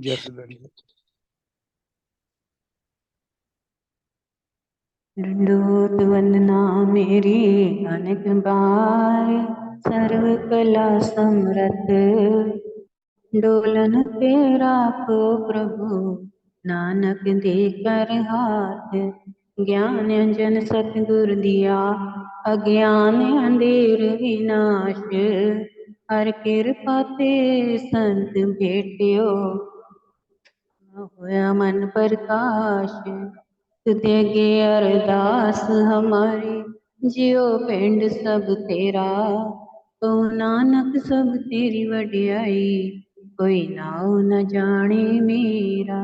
जैसे दंड। दंडोत वंदना मेरी अनेक बार, सर्व कला समरथ डोलन तेरा को प्रभु, नानक दे कर हाथ। ज्ञान अंजन सतगुर दिया, अज्ञान अंधेर विनाश। हर कृपा ते संत भेटियो, होया मन प्रकाश। तुझे गे अरदास हमारी, जियो पिंड सब तेरा। तो नानक सब तेरी वडियाई, कोई नाउ न जाने मेरा।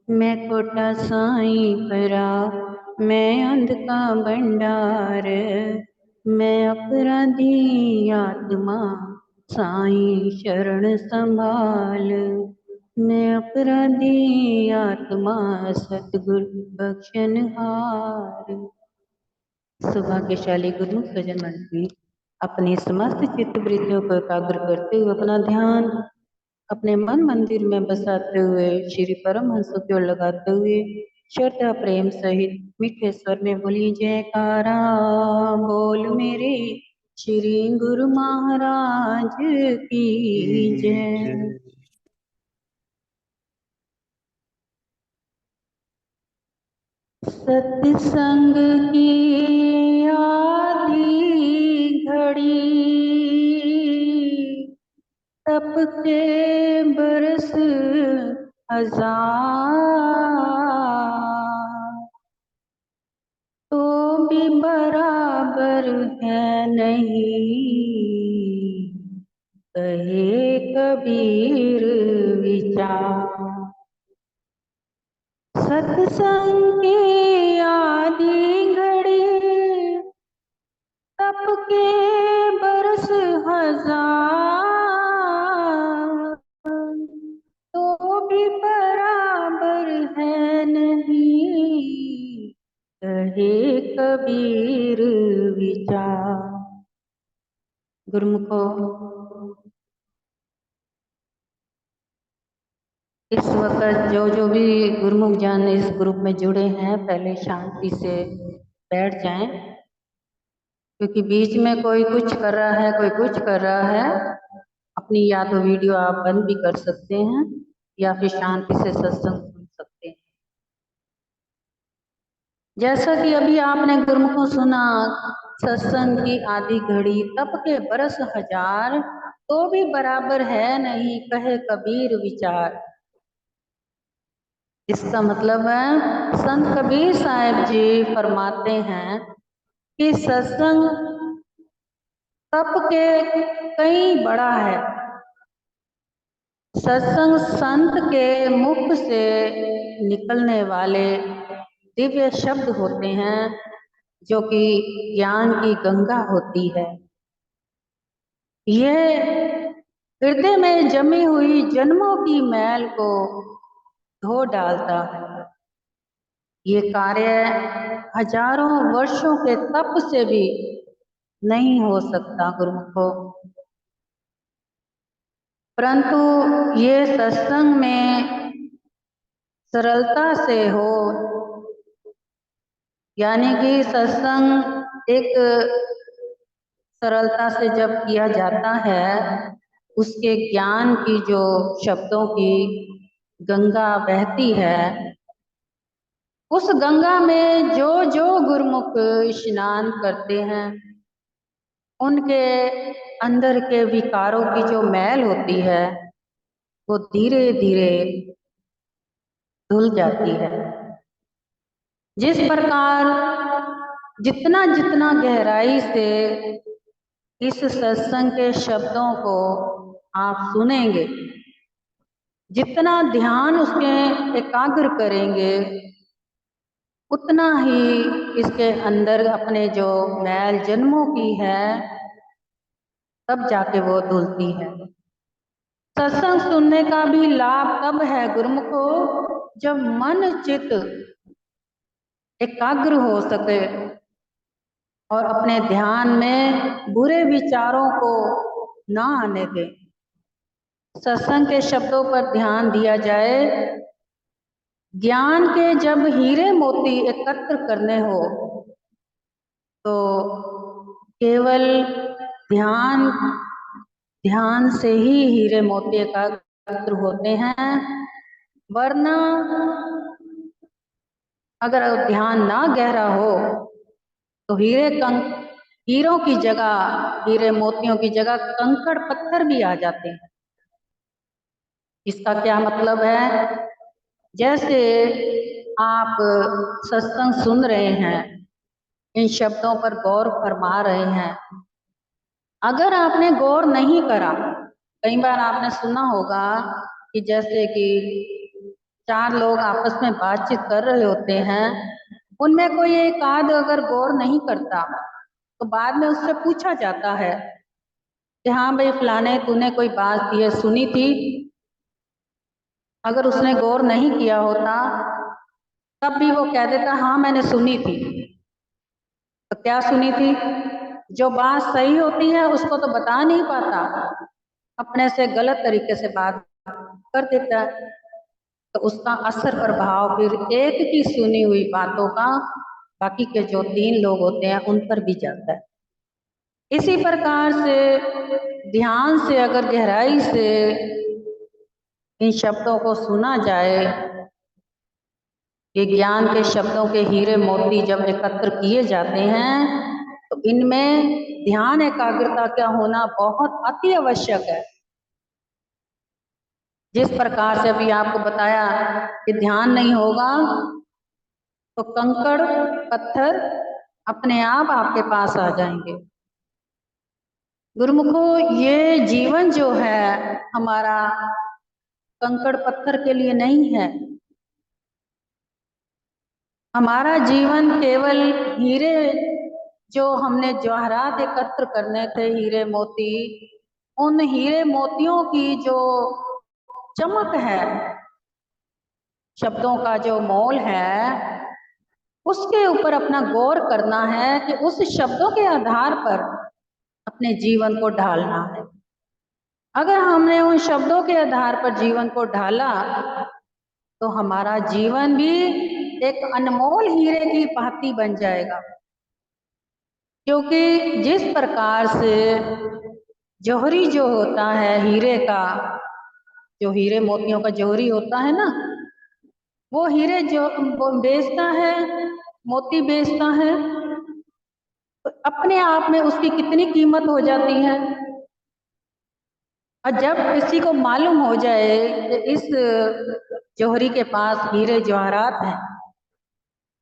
मैं कोटा साईं परा, मैं अंध का भंडार। मैं अपराधी आत्मा, साईं शरण संभाल। मैं अपराधी आत्मा, सतगुर बख्शनहार। सौभाग्यशाली गुरु सज्जन मंडली, अपनी समस्त चित्त वृत्तियों को एकाग्र करते हुए अपना ध्यान अपने मन मंदिर में बसाते हुए श्री परमहंस की ओर लगाते हुए श्रद्धा प्रेम सहित मीठे स्वर में बोली जयकारा। बोल मेरे श्री गुरु महाराज की की जय। जय। सत्संग की आधी घड़ी, तप के बरस हजार, तो भी बराबर है नहीं, कहे कबीर विचार। सत्संग की आधी घड़ी, तप के बरस हजार, तो भी बराबर है नहीं, कहे कबीर विचार। गुरुमुखो, इस वक्त जो जो भी गुरुमुख जन इस ग्रुप में जुड़े हैं, पहले शांति से बैठ जाएं, क्योंकि बीच में कोई कुछ कर रहा है, कोई कुछ कर रहा है। अपनी या तो वीडियो आप बंद भी कर सकते हैं, या फिर शांति से सत्संग सुन सकते हैं। जैसा कि अभी आपने गुरुमुखों सुना, सत्संग की आधी घड़ी, तप के बरस हजार, तो भी बराबर है नहीं, कहे कबीर विचार। इसका मतलब है, संत कबीर साहब जी फरमाते हैं कि सत्संग तप के कई बड़ा है। सत्संग संत के मुख से निकलने वाले दिव्य शब्द होते हैं, जो कि ज्ञान की गंगा होती है। यह हृदय में जमी हुई जन्मों की मैल को धो डालता है। ये कार्य हजारों वर्षों के तप से भी नहीं हो सकता गुरुमुखो, परंतु ये सत्संग में सरलता से हो, यानी कि सत्संग एक सरलता से जब किया जाता है, उसके ज्ञान की जो शब्दों की गंगा बहती है, उस गंगा में जो जो गुरुमुख स्नान करते हैं, उनके अंदर के विकारों की जो मैल होती है, वो धीरे धीरे धुल जाती है। जिस प्रकार जितना जितना गहराई से इस सत्संग के शब्दों को आप सुनेंगे, जितना ध्यान उसमें एकाग्र करेंगे, उतना ही इसके अंदर अपने जो मैल जन्मों की है, तब जाके वो धुलती है। सत्संग सुनने का भी लाभ तब है गुरुमुखो, जब मन चित्त एकाग्र हो सके और अपने ध्यान में बुरे विचारों को ना आने दें। सत्संग के शब्दों पर ध्यान दिया जाए। ज्ञान के जब हीरे मोती एकत्र करने हो तो केवल ध्यान ध्यान से ही हीरे मोती एकत्र होते हैं, वरना अगर ध्यान ना गहरा हो तो हीरों की जगह, हीरे मोतियों की जगह कंकड़ पत्थर भी आ जाते हैं। इसका क्या मतलब है? जैसे आप सत्संग सुन रहे हैं, इन शब्दों पर गौर फरमा रहे हैं, अगर आपने गौर नहीं करा, कई बार आपने सुना होगा कि जैसे कि चार लोग आपस में बातचीत कर रहे होते हैं, उनमें कोई एक आध अगर गौर नहीं करता तो बाद में उससे पूछा जाता है कि हाँ भाई फलाने तूने कोई बात ये सुनी थी। अगर उसने गौर नहीं किया होता तब भी वो कह देता हाँ मैंने सुनी थी। तो क्या सुनी थी? जो बात सही होती है उसको तो बता नहीं पाता, अपने से गलत तरीके से बात कर देता है, तो उसका असर प्रभाव फिर एक की सुनी हुई बातों का बाकी के जो तीन लोग होते हैं उन पर भी जाता है। इसी प्रकार से ध्यान से अगर गहराई से इन शब्दों को सुना जाए, ये ज्ञान के शब्दों के हीरे मोती जब एकत्र किए जाते हैं तो इनमें ध्यान एकाग्रता का होना बहुत अति आवश्यक है। जिस प्रकार से अभी आपको बताया कि ध्यान नहीं होगा तो कंकड़ पत्थर अपने आप आपके पास आ जाएंगे। गुरुमुखो, ये जीवन जो है हमारा कंकड़ पत्थर के लिए नहीं है। हमारा जीवन केवल हीरे, जो हमने जवाहरात एकत्र करने थे, हीरे मोती, उन हीरे मोतियों की जो चमक है, शब्दों का जो मोल है, उसके ऊपर अपना गौर करना है कि उस शब्दों के आधार पर अपने जीवन को ढालना है। अगर हमने उन शब्दों के आधार पर जीवन को ढाला तो हमारा जीवन भी एक अनमोल हीरे की भांति बन जाएगा। क्योंकि जिस प्रकार से जौहरी जो होता है हीरे का, जो हीरे मोतियों का जौहरी होता है ना, वो हीरे जो बेचता है, मोती बेचता है, तो अपने आप में उसकी कितनी कीमत हो जाती है। और जब किसी को मालूम हो जाए कि इस जौहरी के पास हीरे जवाहरात हैं,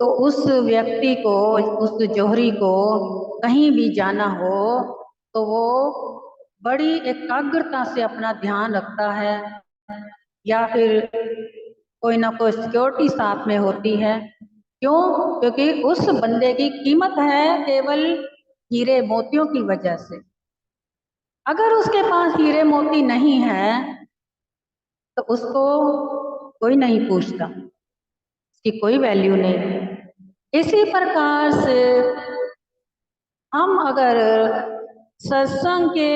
तो उस व्यक्ति को, उस जौहरी को कहीं भी जाना हो तो वो बड़ी एकाग्रता से अपना ध्यान रखता है, या फिर कोई ना कोई सिक्योरिटी साथ में होती है। क्यों? क्योंकि उस बंदे की कीमत है केवल हीरे मोतियों की वजह से। अगर उसके पास हीरे मोती नहीं है तो उसको कोई नहीं पूछता, उसकी कोई वैल्यू नहीं। इसी प्रकार से हम अगर सत्संग के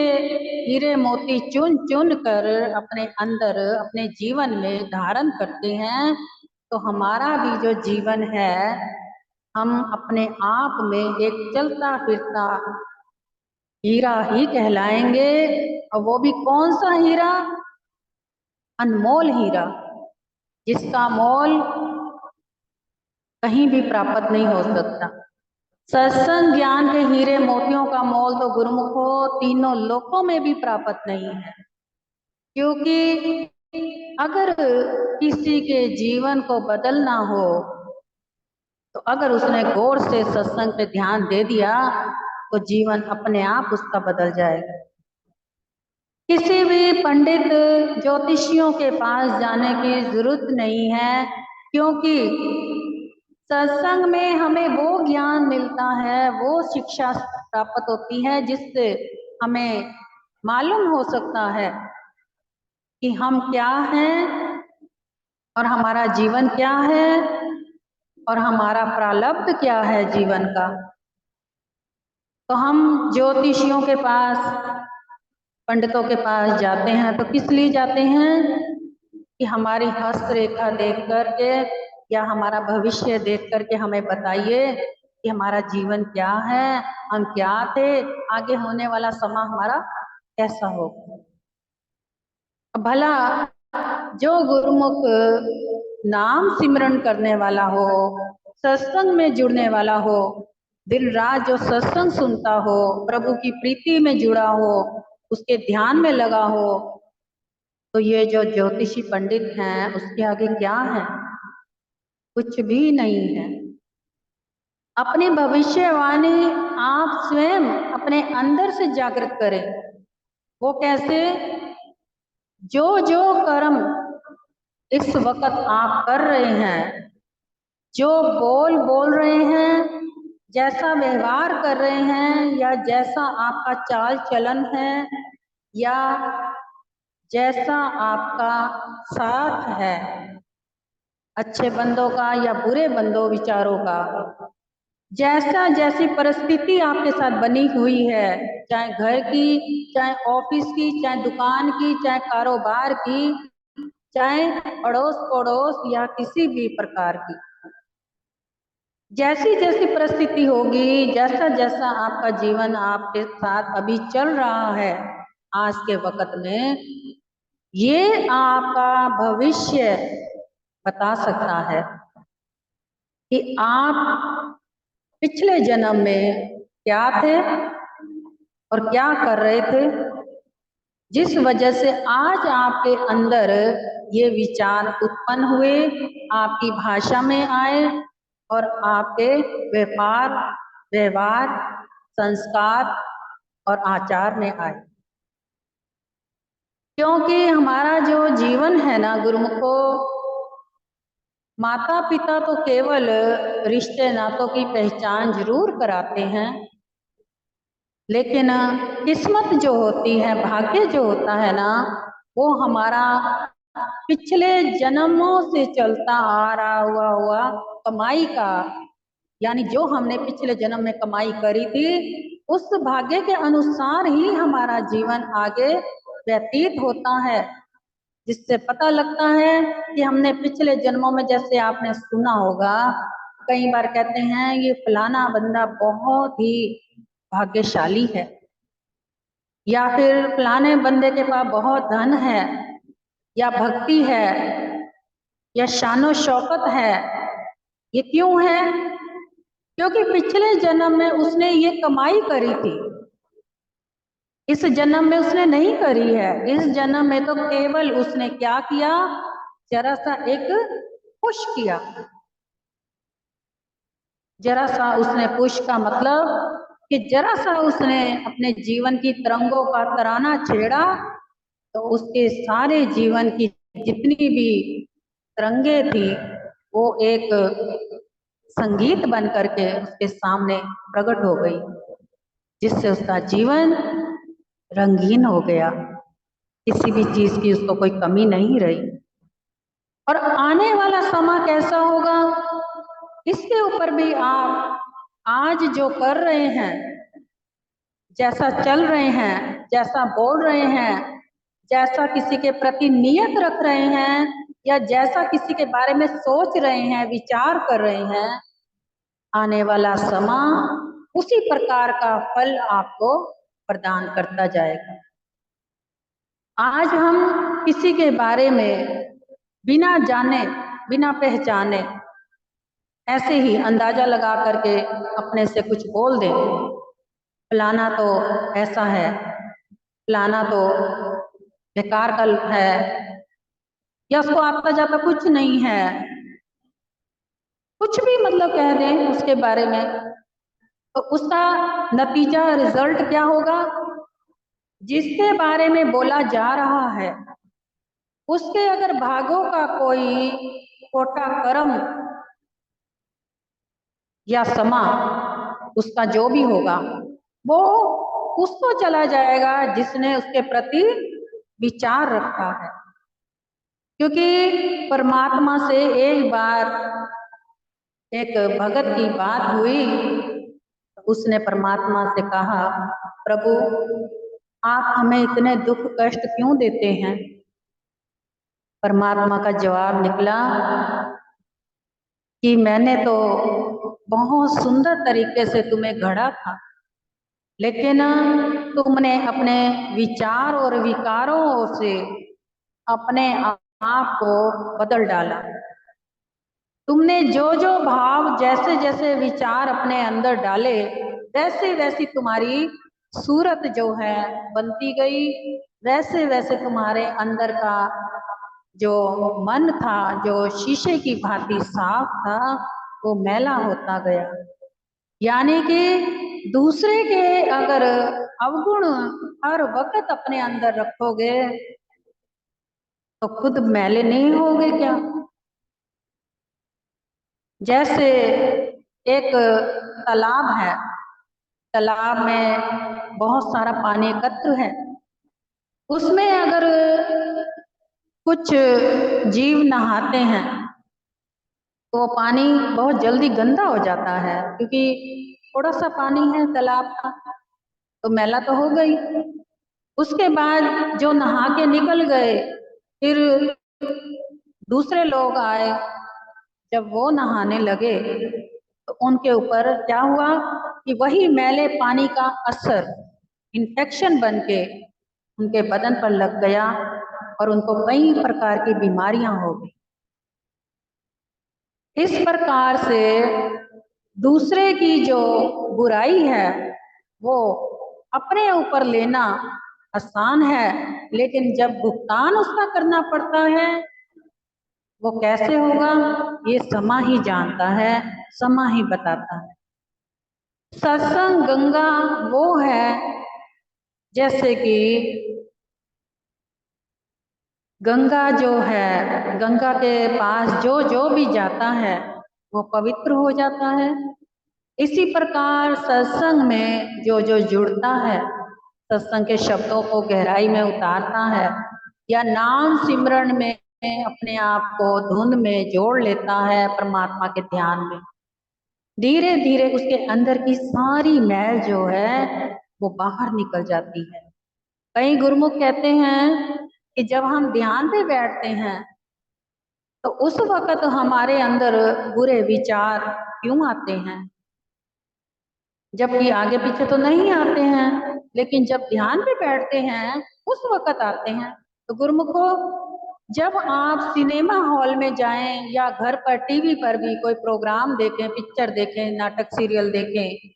हीरे मोती चुन चुन कर अपने अंदर, अपने जीवन में धारण करते हैं तो हमारा भी जो जीवन है, हम अपने आप में एक चलता फिरता हीरा ही कहलाएंगे। और वो भी कौन सा हीरा? अनमोल हीरा, जिसका मोल कहीं भी प्राप्त नहीं हो सकता। सत्संग ज्ञान के हीरे मोतियों का मोल तो गुरुमुखो तीनों लोकों में भी प्राप्त नहीं है। क्योंकि अगर किसी के जीवन को बदलना हो तो अगर उसने गौर से सत्संग पे ध्यान दे दिया तो जीवन अपने आप उसका बदल जाएगा। किसी भी पंडित ज्योतिषियों के पास जाने की जरूरत नहीं है, क्योंकि सत्संग में हमें वो ज्ञान मिलता है, वो शिक्षा प्राप्त होती है जिससे हमें मालूम हो सकता है कि हम क्या हैं और हमारा जीवन क्या है और हमारा प्रारब्ध क्या है जीवन का। तो हम ज्योतिषियों के पास पंडितों के पास जाते हैं तो किस लिए जाते हैं कि हमारी हस्तरेखा देख करके या हमारा भविष्य देख करके हमें बताइए कि हमारा जीवन क्या है, हम क्या थे, आगे होने वाला समय हमारा कैसा हो। भला जो गुरुमुख नाम सिमरन करने वाला हो, सत्संग में जुड़ने वाला हो, दिन रात जो सत्संग सुनता हो, प्रभु की प्रीति में जुड़ा हो, उसके ध्यान में लगा हो, तो ये जो ज्योतिषी पंडित हैं उसके आगे क्या है? कुछ भी नहीं है। अपनी भविष्यवाणी आप स्वयं अपने अंदर से जागृत करें। वो कैसे? जो जो कर्म इस वक्त आप कर रहे हैं, जो बोल बोल रहे हैं, जैसा व्यवहार कर रहे हैं, या जैसा आपका चाल चलन है, या जैसा आपका साथ है, अच्छे बंदों का या बुरे बंदों विचारों का, जैसा जैसी परिस्थिति आपके साथ बनी हुई है, चाहे घर की, चाहे ऑफिस की, चाहे दुकान की, चाहे कारोबार की, चाहे अड़ोस पड़ोस या किसी भी प्रकार की, जैसी जैसी परिस्थिति होगी, जैसा जैसा आपका जीवन आपके साथ अभी चल रहा है आज के वक्त में, ये आपका भविष्य बता सकता है कि आप पिछले जन्म में क्या थे और क्या कर रहे थे, जिस वजह से आज आपके अंदर ये विचार उत्पन्न हुए, आपकी भाषा में आए और आपके व्यापार, व्यवहार, संस्कार और आचार में आए। क्योंकि हमारा जो जीवन है ना गुरुमुखो, माता पिता तो केवल रिश्ते नातों की पहचान जरूर कराते हैं, लेकिन किस्मत जो होती है, भाग्य जो होता है ना, वो हमारा पिछले जन्मों से चलता आ रहा हुआ कमाई का, यानी जो हमने पिछले जन्म में कमाई करी थी, उस भाग्य के अनुसार ही हमारा जीवन आगे व्यतीत होता है। जिससे पता लगता है कि हमने पिछले जन्मों में, जैसे आपने सुना होगा, कई बार कहते हैं ये फलाना बंदा बहुत ही भाग्यशाली है, या फिर फलाने बंदे के पास बहुत धन है, या भक्ति है, या शानो शौकत है। ये क्यों है? क्योंकि पिछले जन्म में उसने ये कमाई करी थी, इस जन्म में उसने नहीं करी है। इस जन्म में तो केवल उसने क्या किया, जरा सा एक पुश किया, जरा सा उसने पुश का मतलब कि जरा सा उसने अपने जीवन की तरंगों का तराना छेड़ा, तो उसके सारे जीवन की जितनी भी तरंगे थी वो एक संगीत बन करके उसके सामने प्रकट हो गई, जिससे उसका जीवन रंगीन हो गया, किसी भी चीज की उसको कोई कमी नहीं रही। और आने वाला समय कैसा होगा, इसके ऊपर भी आप आज जो कर रहे हैं, जैसा चल रहे हैं, जैसा बोल रहे हैं, जैसा किसी के प्रति नियत रख रहे हैं, या जैसा किसी के बारे में सोच रहे हैं, विचार कर रहे हैं, आने वाला समय उसी प्रकार का फल आपको प्रदान करता जाएगा। आज हम किसी के बारे में बिना जाने, बिना पहचाने, ऐसे ही अंदाजा लगा करके अपने से कुछ बोल दें, फलाना तो ऐसा है, फलाना तो बेकार कल है, या उसको आता जाता कुछ नहीं है, कुछ भी मतलब कह दें उसके बारे में, तो उसका नतीजा, रिजल्ट क्या होगा? जिसके बारे में बोला जा रहा है उसके अगर भागों का कोई कोटा कर्म या समा, उसका जो भी होगा, वो उसको चला जाएगा जिसने उसके प्रति विचार रखा है। क्योंकि परमात्मा से एक बार एक भगत की बात हुई, उसने परमात्मा से कहा, प्रभु आप हमें इतने दुख कष्ट क्यों देते हैं? परमात्मा का जवाब निकला कि मैंने तो बहुत सुंदर तरीके से तुम्हें गढ़ा था, लेकिन तुमने अपने विचार और विकारों से अपने आप को बदल डाला। तुमने जो जो भाव, जैसे जैसे विचार अपने अंदर डाले, वैसे वैसी तुम्हारी सूरत जो है बनती गई, वैसे वैसे तुम्हारे अंदर का जो मन था, जो शीशे की भांति साफ था, वो मैला होता गया। यानी कि दूसरे के अगर अवगुण हर वक्त अपने अंदर रखोगे तो खुद मैले नहीं होगे क्या? जैसे एक तालाब है, तालाब में बहुत सारा पानी एकत्र है, उसमें अगर कुछ जीव नहाते हैं तो वो पानी बहुत जल्दी गंदा हो जाता है, क्योंकि थोड़ा सा पानी है तालाब का, तो मैला तो हो गई। उसके बाद जो नहा के निकल गए, फिर दूसरे लोग आए, जब वो नहाने लगे तो उनके ऊपर क्या हुआ कि वही मैले पानी का असर इन्फेक्शन बन के उनके बदन पर लग गया और उनको कई प्रकार की बीमारियां हो गई। इस प्रकार से दूसरे की जो बुराई है वो अपने ऊपर लेना आसान है, लेकिन जब भुगतान उसका करना पड़ता है वो कैसे होगा, ये समा ही जानता है, समा ही बताता है। सत्संग गंगा वो है जैसे कि गंगा जो है, गंगा के पास जो जो भी जाता है वो पवित्र हो जाता है। इसी प्रकार सत्संग में जो जो जुड़ता है, सत्संग के शब्दों को गहराई में उतारता है या नाम सिमरन में अपने आप को धुन में जोड़ लेता है परमात्मा के ध्यान में, धीरे धीरे उसके अंदर की सारी मैल जो है वो बाहर निकल जाती है। कई गुरुमुख कहते हैं कि जब हम ध्यान पे बैठते हैं तो उस वक्त हमारे अंदर बुरे विचार क्यों आते हैं, जबकि आगे पीछे तो नहीं आते हैं, लेकिन जब ध्यान पे बैठते हैं उस वक्त आते हैं। तो गुरुमुखो, जब आप सिनेमा हॉल में जाएं या घर पर टीवी पर भी कोई प्रोग्राम देखें, पिक्चर देखें, नाटक सीरियल देखें,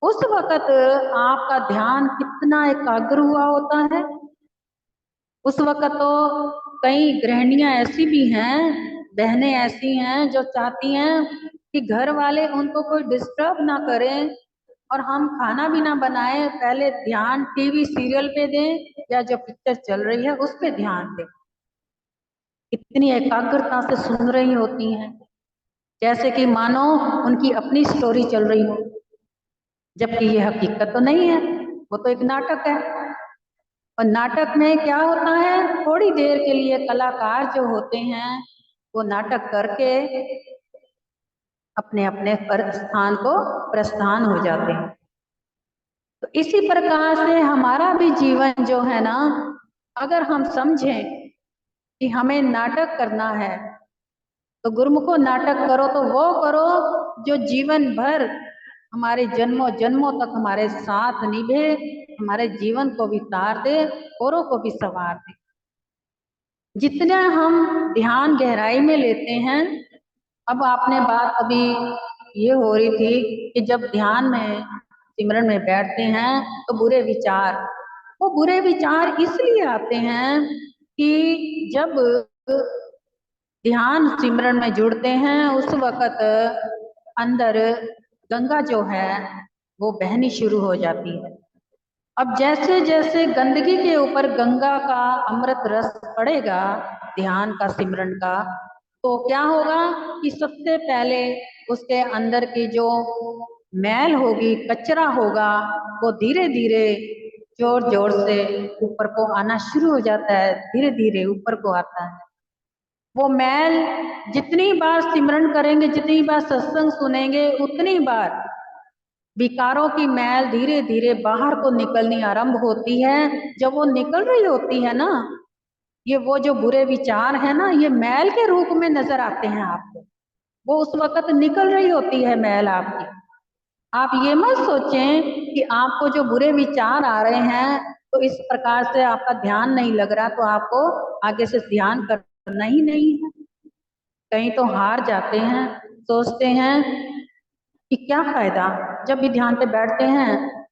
उस वक्त आपका ध्यान कितना एकाग्र हुआ होता है। उस वक्त तो कई गृहिणियां ऐसी भी हैं, बहनें ऐसी हैं जो चाहती हैं कि घर वाले उनको कोई डिस्टर्ब ना करें और हम खाना भी ना बनाएं, पहले ध्यान टीवी सीरियल पे दें या जो पिक्चर चल रही है उस पे ध्यान दें। इतनी एकाग्रता से सुन रही होती हैं जैसे कि मानो उनकी अपनी स्टोरी चल रही हो, जबकि ये हकीकत तो नहीं है, वो तो एक नाटक है। और नाटक में क्या होता है, थोड़ी देर के लिए कलाकार जो होते हैं वो नाटक करके अपने अपने स्थान को प्रस्थान हो जाते हैं। तो इसी प्रकार से हमारा भी जीवन जो है ना, अगर हम समझें कि हमें नाटक करना है तो गुरुमुखो नाटक करो तो वो करो जो जीवन भर हमारे जन्मों जन्मों तक हमारे साथ निभे, हमारे जीवन को भी तार दे, औरों को भी संवार दे। जितना हम ध्यान गहराई में लेते हैं, अब आपने बात अभी ये हो रही थी कि जब ध्यान में सिमरन में बैठते हैं तो वो बुरे विचार इसलिए आते हैं कि जब ध्यान सिमरन में जुड़ते हैं उस वक्त अंदर गंगा जो है वो बहनी शुरू हो जाती है। अब जैसे जैसे गंदगी के ऊपर गंगा का अमृत रस पड़ेगा, ध्यान का सिमरन का, तो क्या होगा कि सबसे पहले उसके अंदर की जो मैल होगी, कचरा होगा, वो धीरे धीरे जोर जोर से ऊपर को आना शुरू हो जाता है, धीरे धीरे ऊपर को आता है। वो मैल जितनी बार सिमरन करेंगे, जितनी बार सत्संग सुनेंगे, उतनी बार विकारों की मैल धीरे धीरे बाहर को निकलनी आरंभ होती है। जब वो निकल रही होती है ना, ये वो जो बुरे विचार है ना, ये मैल के रूप में नजर आते हैं आपको। वो उस वक्त निकल रही होती है मैल आपकी। आप ये मत सोचें कि आपको जो बुरे विचार आ रहे हैं तो इस प्रकार से आपका ध्यान नहीं लग रहा तो आपको आगे से ध्यान करना ही नहीं है। कहीं तो हार जाते हैं, सोचते हैं कि क्या फायदा, जब भी ध्यान पे बैठते हैं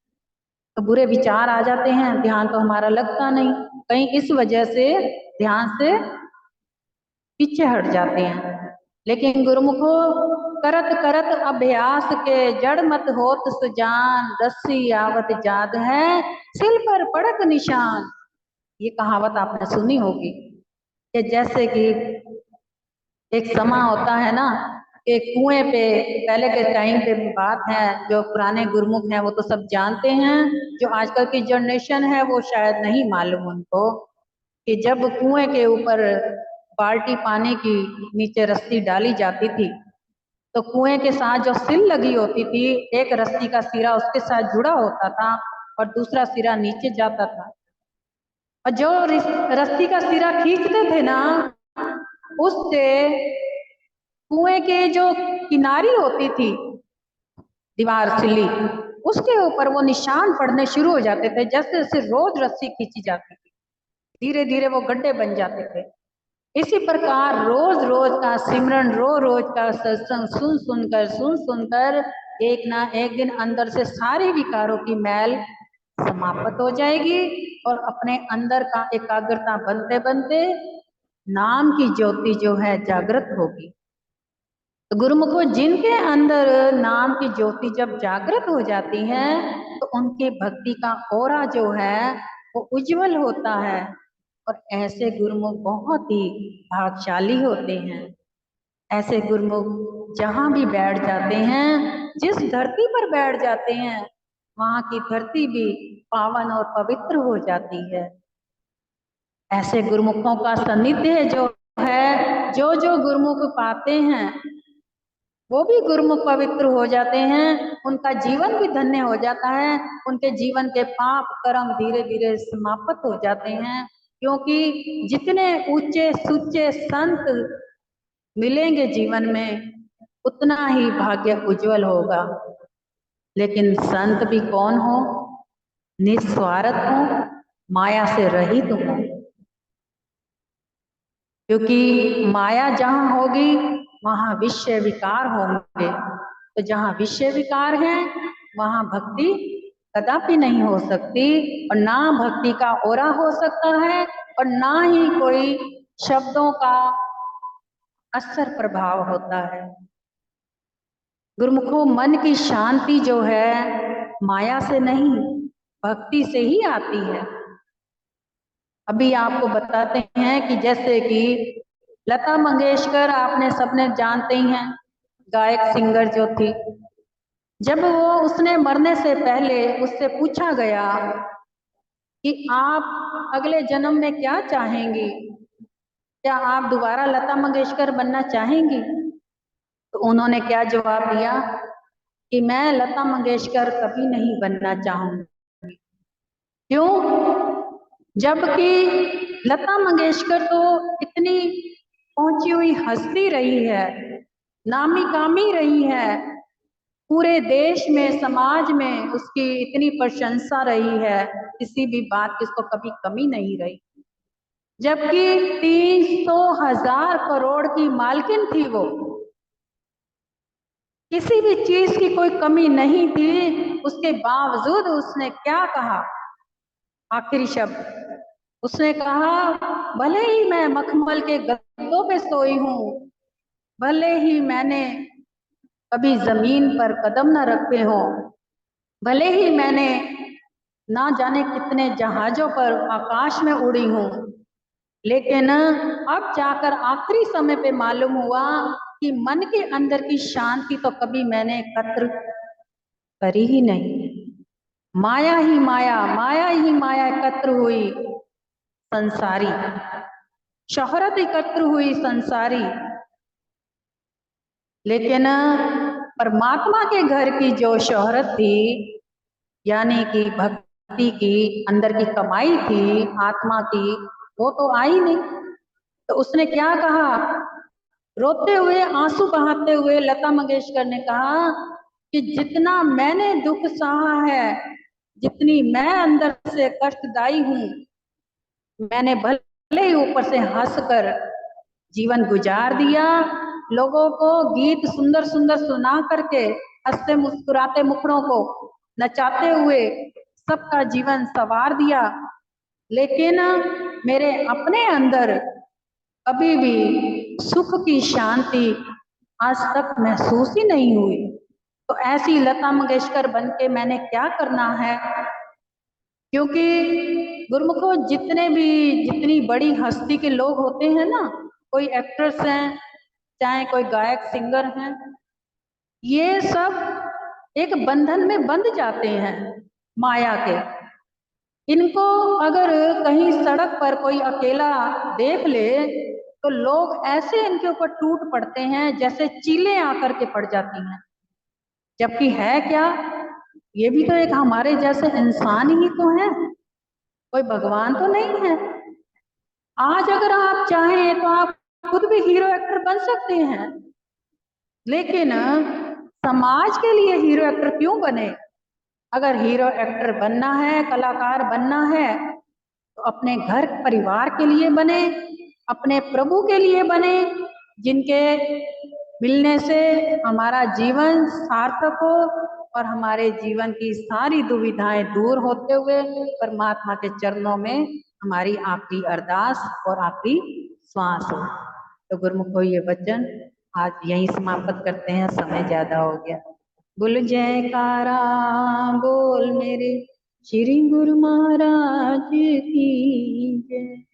तो बुरे विचार आ जाते हैं, ध्यान तो हमारा लगता नहीं। कहीं इस वजह से ध्यान से पीछे हट जाते हैं। लेकिन गुरुमुखो करत करत अभ्यास के जड़ मत होत सुजान, रस्सी आवत जाद है सिल पर पड़त निशान। ये कहावत आपने सुनी होगी कि जैसे कि एक समा होता है ना कि कुएं पे, पहले के टाइम पे बात है, जो पुराने गुरुमुख हैं वो तो सब जानते हैं, जो आजकल की जनरेशन है वो शायद नहीं मालूम उनको, कि जब कुएं के ऊपर बाल्टी पानी की नीचे रस्सी डाली जाती थी तो कुएं के साथ जो सिल लगी होती थी, एक रस्सी का सिरा उसके साथ जुड़ा होता था और दूसरा सिरा नीचे जाता था। और जो रस्सी का सिरा खींचते थे ना, उससे कुएं के जो किनारी होती थी, दीवार सिली, उसके ऊपर वो निशान पड़ने शुरू हो जाते थे। जैसे जैसे रोज रस्सी खींची जाती थी, धीरे धीरे वो गड्ढे बन जाते थे। इसी प्रकार रोज रोज का सिमरन, रोज का सत्संग सुन सुनकर एक ना एक दिन अंदर से सारी विकारों की मैल समाप्त हो जाएगी और अपने अंदर का एकाग्रता बनते बनते नाम की ज्योति जो है जागृत होगी। तो गुरुमुखो जिनके अंदर नाम की ज्योति जब जागृत हो जाती है तो उनके भक्ति का ओरा जो है वो उज्जवल होता है। और ऐसे गुरुमुख बहुत ही भाग्यशाली होते हैं। ऐसे गुरुमुख जहाँ भी बैठ जाते हैं, जिस धरती पर बैठ जाते हैं, वहाँ की धरती भी पावन और पवित्र हो जाती है। ऐसे गुरुमुखों का सानिध्य जो है, जो जो गुरुमुख पाते हैं वो भी गुरुमुख पवित्र हो जाते हैं, उनका जीवन भी धन्य हो जाता है, उनके जीवन के पाप कर्म धीरे धीरे समाप्त हो जाते हैं। क्योंकि जितने ऊंचे सुच्चे संत मिलेंगे जीवन में उतना ही भाग्य उज्जवल होगा। लेकिन संत भी कौन हो? निस्वार्थ हो, माया से रहित हो। क्योंकि माया जहाँ होगी वहाँ विषय विकार होंगे, तो जहाँ विषय विकार है वहाँ भक्ति कदापि नहीं हो सकती, और ना भक्ति का ओरा हो सकता है और ना ही कोई शब्दों का असर प्रभाव होता है। गुरुमुखों मन की शांति जो है माया से नहीं, भक्ति से ही आती है। अभी आपको बताते हैं कि जैसे कि लता मंगेशकर आपने सबने जानते ही हैं, गायक सिंगर जो थी, जब वो उसने मरने से पहले उससे पूछा गया कि आप अगले जन्म में क्या चाहेंगी, क्या आप दोबारा लता मंगेशकर बनना चाहेंगी? तो उन्होंने क्या जवाब दिया कि मैं लता मंगेशकर कभी नहीं बनना चाहूंगी। क्यों? जबकि लता मंगेशकर तो इतनी पहुंची हुई हस्ती रही है, नामी गामी रही है, पूरे देश में समाज में उसकी इतनी प्रशंसा रही है, किसी भी बात की उसको कभी कमी नहीं रही। जबकि 300,000 करोड़ की मालकिन थी वो, किसी भी चीज की कोई कमी नहीं थी, उसके बावजूद उसने क्या कहा? आखिरी शब्द उसने कहा, भले ही मैं मखमल के गद्दों पे सोई हूँ, भले ही मैंने कभी जमीन पर कदम न रखे हो, भले ही मैंने ना जाने कितने जहाजों पर आकाश में उड़ी हूँ, लेकिन अब जाकर आखिरी समय पे मालूम हुआ कि मन के अंदर की शांति तो कभी मैंने एकत्र करी ही नहीं। माया ही माया, माया ही माया एकत्र हुई संसारी, शोहरत एकत्र हुई संसारी, लेकिन परमात्मा के घर की जो शोहरत थी, यानी कि भक्ति की अंदर की कमाई थी आत्मा की, वो तो आई नहीं। तो उसने क्या कहा, रोते हुए आंसू बहाते हुए लता मंगेशकर ने कहा कि जितना मैंने दुख सहा है, जितनी मैं अंदर से कष्टदायी हूँ, मैंने भले ही ऊपर से हंसकर जीवन गुजार दिया, लोगों को गीत सुंदर सुंदर सुना करके, हंसते मुस्कुराते मुखड़ों को नचाते हुए सबका जीवन संवार दिया, लेकिन मेरे अपने अंदर कभी भी सुख की शांति आज तक महसूस ही नहीं हुई। तो ऐसी लता मंगेशकर बन के मैंने क्या करना है? क्योंकि गुरुमुखो, जितनी बड़ी हस्ती के लोग होते हैं ना, कोई एक्ट्रेस हैं, चाहे कोई गायक सिंगर हैं, ये सब एक बंधन में बंध जाते हैं माया के। इनको अगर कहीं सड़क पर कोई अकेला देख ले तो लोग ऐसे इनके ऊपर टूट पड़ते हैं जैसे चीलें आकर के पड़ जाती हैं। जबकि है क्या, ये भी तो एक हमारे जैसे इंसान ही तो है, कोई भगवान तो नहीं है। आज अगर आप चाहें तो आप खुद भी हीरो एक्टर बन सकते हैं, लेकिन समाज के लिए हीरो एक्टर क्यों बने? अगर हीरो एक्टर बनना है, कलाकार बनना है, तो अपने घर परिवार के लिए बने, अपने प्रभु के लिए बने, जिनके मिलने से हमारा जीवन सार्थक हो और हमारे जीवन की सारी दुविधाएं दूर होते हुए परमात्मा के चरणों में हमारी आखिरी अरदास और आखिरी श्वास हो। तो गुरुमुखो ये वचन आज यहीं समाप्त करते हैं, समय ज्यादा हो गया। बोल जयकारा बोल मेरे श्री गुरु महाराज की जय।